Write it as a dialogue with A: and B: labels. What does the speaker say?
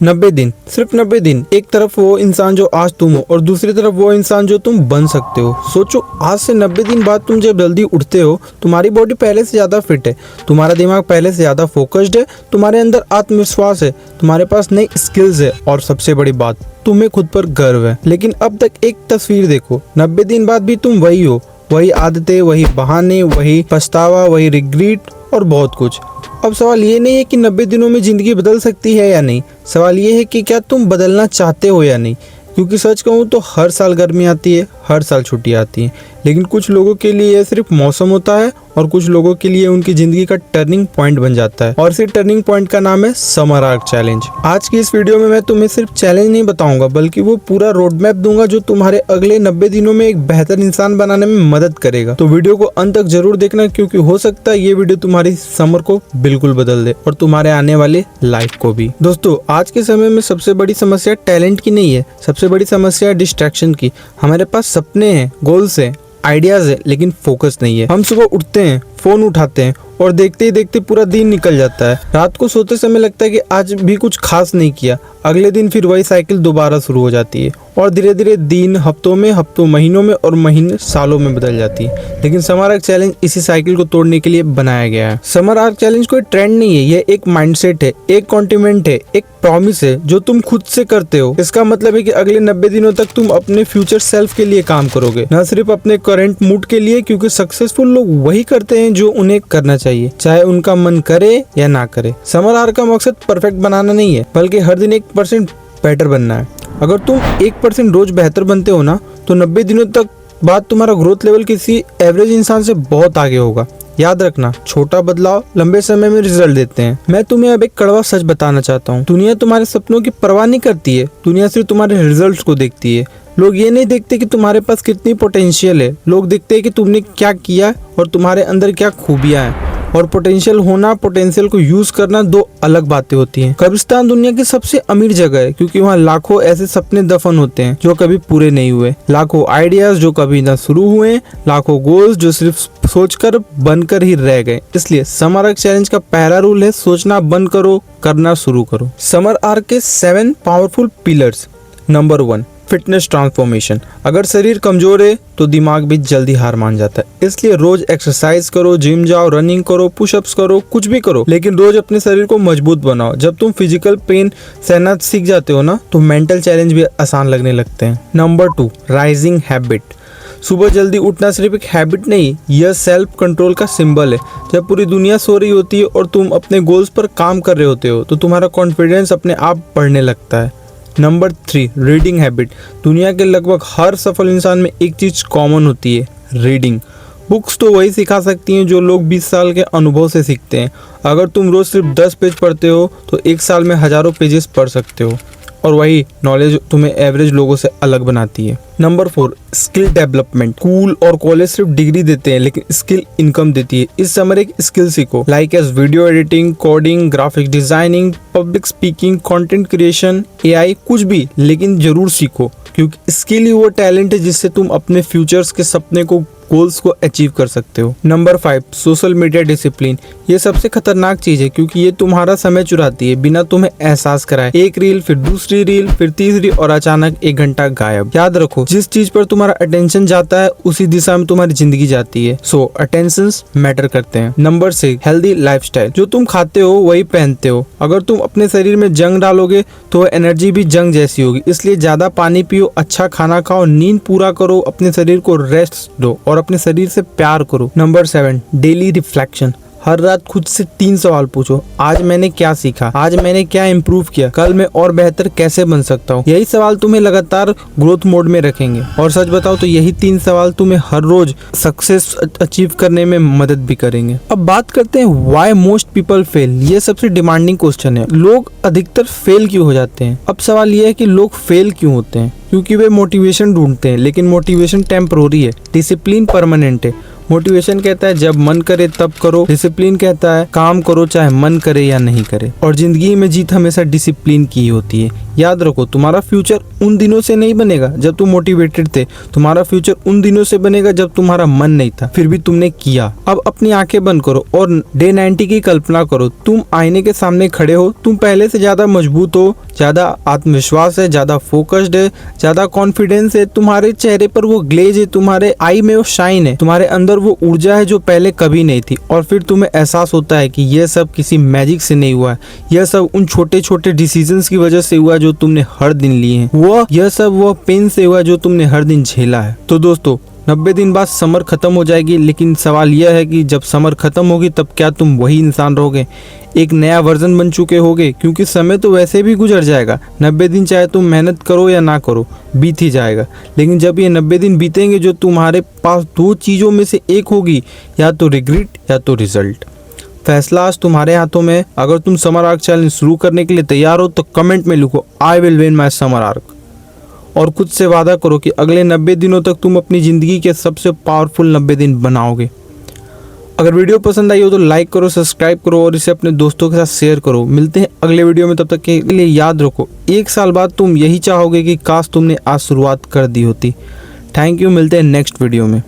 A: 90 दिन, सिर्फ 90 दिन। एक तरफ वो इंसान जो आज तुम हो और दूसरी तरफ वो इंसान जो तुम बन सकते हो। सोचो, आज से 90 दिन बाद तुम जब जल्दी उठते हो, तुम्हारी बॉडी पहले से ज्यादा फिट है, तुम्हारा दिमाग पहले से ज्यादा फोकस्ड है, तुम्हारे अंदर आत्मविश्वास है, तुम्हारे पास नई स्किल्स है और सबसे बड़ी बात, तुम्हें खुद पर गर्व है। लेकिन अब तक एक तस्वीर देखो, 90 दिन बाद भी तुम वही हो, वही आदतें, वही बहाने, वही पछतावा, वही रिग्रेट और बहुत कुछ। अब सवाल ये नहीं है कि 90 दिनों में जिंदगी बदल सकती है या नहीं, सवाल ये है कि क्या तुम बदलना चाहते हो या नहीं। क्योंकि सच कहूँ तो हर साल गर्मी आती है, हर साल छुट्टी आती है, लेकिन कुछ लोगों के लिए यह सिर्फ मौसम होता है और कुछ लोगों के लिए उनकी जिंदगी का टर्निंग पॉइंट बन जाता है। और इसी टर्निंग पॉइंट का नाम है समर आर्क चैलेंज। आज की इस वीडियो में मैं तुम्हें सिर्फ चैलेंज नहीं बताऊंगा, बल्कि वो पूरा रोड मैप दूंगा जो तुम्हारे अगले 90 दिनों में एक बेहतर इंसान बनाने में मदद करेगा। तो वीडियो को अंत तक जरूर देखना, क्योंकि हो सकता है ये वीडियो तुम्हारी समर को बिल्कुल बदल दे और तुम्हारे आने वाले लाइफ को भी। दोस्तों, आज के समय में सबसे बड़ी समस्या टैलेंट की नहीं है, सबसे बड़ी समस्या है डिस्ट्रैक्शन की। हमारे पास सपने हैं, गोल्स हैं, आइडियाज है, लेकिन फोकस नहीं है। हम सुबह उठते हैं, फोन उठाते हैं और देखते ही देखते पूरा दिन निकल जाता है। रात को सोते समय लगता है कि आज भी कुछ खास नहीं किया। अगले दिन फिर वही साइकिल दोबारा शुरू हो जाती है और धीरे धीरे दिन हफ्तों में, हफ्तों महीनों में और महीने सालों में बदल जाती है। लेकिन समर आर्क चैलेंज इसी साइकिल को तोड़ने के लिए बनाया गया है। समर आर्क चैलेंज कोई ट्रेंड नहीं है, ये एक माइंडसेट है, एक कॉन्टिनेंट है, एक प्रॉमिस है जो तुम खुद से करते हो। इसका मतलब है कि अगले 90 दिनों तक तुम अपने फ्यूचर सेल्फ के लिए काम करोगे, न सिर्फ अपने करंट मूड के लिए। क्योंकि सक्सेसफुल लोग वही करते हैं जो उन्हें करना चाहिए, चाहे उनका मन करे या ना करे। समर आर्क का मकसद परफेक्ट बनाना नहीं है, बल्कि हर दिन 1% बेटर बनना है। अगर तुम 1% रोज बेहतर बनते हो ना, तो 90 दिनों तक बाद तुम्हारा ग्रोथ लेवल किसी एवरेज इंसान से बहुत आगे होगा। याद रखना, छोटा बदलाव लंबे समय में रिजल्ट देते हैं। मैं तुम्हें अब एक कड़वा सच बताना चाहता हूँ। दुनिया तुम्हारे सपनों की परवाह नहीं करती है, दुनिया सिर्फ तुम्हारे रिजल्ट्स को देखती है। लोग ये नहीं देखते कि तुम्हारे पास कितनी पोटेंशियल है, लोग देखते हैं कि तुमने क्या किया और तुम्हारे अंदर क्या खूबियां हैं। और पोटेंशियल होना, पोटेंशियल को यूज करना दो अलग बातें होती हैं। कब्रिस्तान दुनिया की सबसे अमीर जगह है, क्योंकि वहाँ लाखों ऐसे सपने दफन होते हैं जो कभी पूरे नहीं हुए, लाखों आइडियाज जो कभी ना शुरू हुए, लाखों गोल्स जो सिर्फ सोचकर बनकर ही रह गए। इसलिए समर आर्क चैलेंज का पहला रूल है, सोचना बंद करो, करना शुरू करो। समर आर्क के 7 powerful pillars. Number 1, fitness transformation. अगर शरीर कमजोर है तो दिमाग भी जल्दी हार मान जाता है। इसलिए रोज एक्सरसाइज करो, जिम जाओ, रनिंग करो, पुशअप्स करो, कुछ भी करो, लेकिन रोज अपने शरीर को मजबूत बनाओ। जब तुम फिजिकल पेन सहना सीख जाते हो ना, तो मेंटल चैलेंज भी आसान लगने लगते हैं। Number 2, rising habit. सुबह जल्दी उठना सिर्फ एक हैबिट नहीं, यह सेल्फ कंट्रोल का सिंबल है। जब पूरी दुनिया सो रही होती है और तुम अपने गोल्स पर काम कर रहे होते हो, तो तुम्हारा कॉन्फिडेंस अपने आप बढ़ने लगता है। Number 3, reading habit. दुनिया के लगभग हर सफल इंसान में एक चीज कॉमन होती है, रीडिंग। बुक्स तो वही सिखा सकती हैं जो लोग 20 साल के अनुभव से सीखते हैं। अगर तुम रोज सिर्फ 10 पेज पढ़ते हो तो एक साल में हजारों पेजेस पढ़ सकते हो, और वही नॉलेज तुम्हें एवरेज लोगों से अलग बनाती है। Number 4, skill development. स्कूल और कॉलेज सिर्फ डिग्री देते हैं, लेकिन स्किल इनकम देती है। इस समर एक स्किल सीखो, like as video editing, coding, graphic designing, public speaking, content creation, AI, कुछ भी, लेकिन जरूर सीखो। क्योंकि स्किल ही वो टैलेंट है जिससे तुम अपने फ्यूचर्स के सपने को, गोल्स को अचीव कर सकते हो। Number 5, social media discipline. ये सबसे खतरनाक चीज है, क्योंकि ये तुम्हारा समय चुराती है बिना तुम्हें एहसास कराए। एक रील, फिर दूसरी रील, फिर तीसरी, और अचानक 1 घंटा गायब। याद रखो, जिस चीज पर तुम्हारा अटेंशन जाता है उसी दिशा में तुम्हारी जिंदगी जाती है। सो अटेंशन मैटर करते हैं। Number 6, healthy lifestyle. जो तुम खाते हो वही पहनते हो। अगर तुम अपने शरीर में जंग डालोगे तो एनर्जी भी जंग जैसी होगी। इसलिए ज्यादा पानी पियो, अच्छा खाना खाओ, नींद पूरा करो, अपने शरीर को रेस्ट दो और अपने शरीर से प्यार करो। Number 7, daily reflection. हर रात खुद से 3 सवाल पूछो, आज मैंने क्या सीखा, आज मैंने क्या इम्प्रूव किया, कल मैं और बेहतर कैसे बन सकता हूँ। यही सवाल तुम्हें लगातार ग्रोथ मोड में रखेंगे। और सच बताओ तो यही 3 सवाल तुम्हें हर रोज सक्सेस अचीव करने में मदद भी करेंगे। अब बात करते हैं व्हाई मोस्ट पीपल फेल। ये सबसे डिमांडिंग क्वेश्चन है, लोग अधिकतर फेल क्यों हो जाते हैं। अब सवाल ये है कि लोग फेल क्यों होते हैं, क्योंकि वे मोटिवेशन ढूंढते हैं, लेकिन मोटिवेशन टेम्परोरी है, डिसिप्लिन परमानेंट है। मोटिवेशन कहता है जब मन करे तब करो, डिसिप्लिन कहता है काम करो चाहे मन करे या नहीं करे। और जिंदगी में जीत हमेशा डिसिप्लिन की होती है। याद रखो, तुम्हारा फ्यूचर उन दिनों से नहीं बनेगा जब तुम मोटिवेटेड थे, तुम्हारा फ्यूचर उन दिनों से बनेगा जब तुम्हारा मन नहीं था फिर भी तुमने किया। अब अपनी आंखें बंद करो और डे 90 की कल्पना करो। तुम आईने के सामने खड़े हो, तुम पहले से ज्यादा मजबूत हो, ज्यादा आत्मविश्वास है, ज्यादा फोकस्ड है, ज्यादा कॉन्फिडेंस है, तुम्हारे चेहरे पर वो ग्लेज है, तुम्हारे आई में वो शाइन है, तुम्हारे अंदर वो ऊर्जा है जो पहले कभी नहीं थी। और फिर तुम्हें एहसास होता है कि यह सब किसी मैजिक से नहीं हुआ है, यह सब उन छोटे छोटे डिसीजंस की वजह से हुआ जो तुमने हर दिन लिए हैं, यह सब वो पेन से हुआ जो तुमने हर दिन झेला है। तो दोस्तों 90 दिन बाद समर खत्म हो जाएगी, लेकिन सवाल यह है कि जब समर खत्म होगी तब क्या तुम वही इंसान रहोगे, एक नया वर्जन बन चुके होगे? क्योंकि समय तो वैसे भी गुजर जाएगा। 90 दिन चाहे तुम मेहनत करो या ना करो बीत ही जाएगा। लेकिन जब ये 90 दिन बीतेंगे जो तुम्हारे पास दो चीज़ों में से एक होगी, या तो रिग्रेट या तो रिजल्ट। फैसला आज तुम्हारे हाथों में। अगर तुम समर आर्क चैलेंज शुरू करने के लिए तैयार हो तो कमेंट में लिखो I will win my summer arc, और खुद से वादा करो कि अगले 90 दिनों तक तुम अपनी ज़िंदगी के सबसे पावरफुल 90 दिन बनाओगे। अगर वीडियो पसंद आई हो तो लाइक करो, सब्सक्राइब करो और इसे अपने दोस्तों के साथ शेयर करो। मिलते हैं अगले वीडियो में, तब तक के लिए याद रखो 1 साल बाद तुम यही चाहोगे कि काश तुमने आज शुरुआत कर दी होती। थैंक यू, मिलते हैं नेक्स्ट वीडियो में।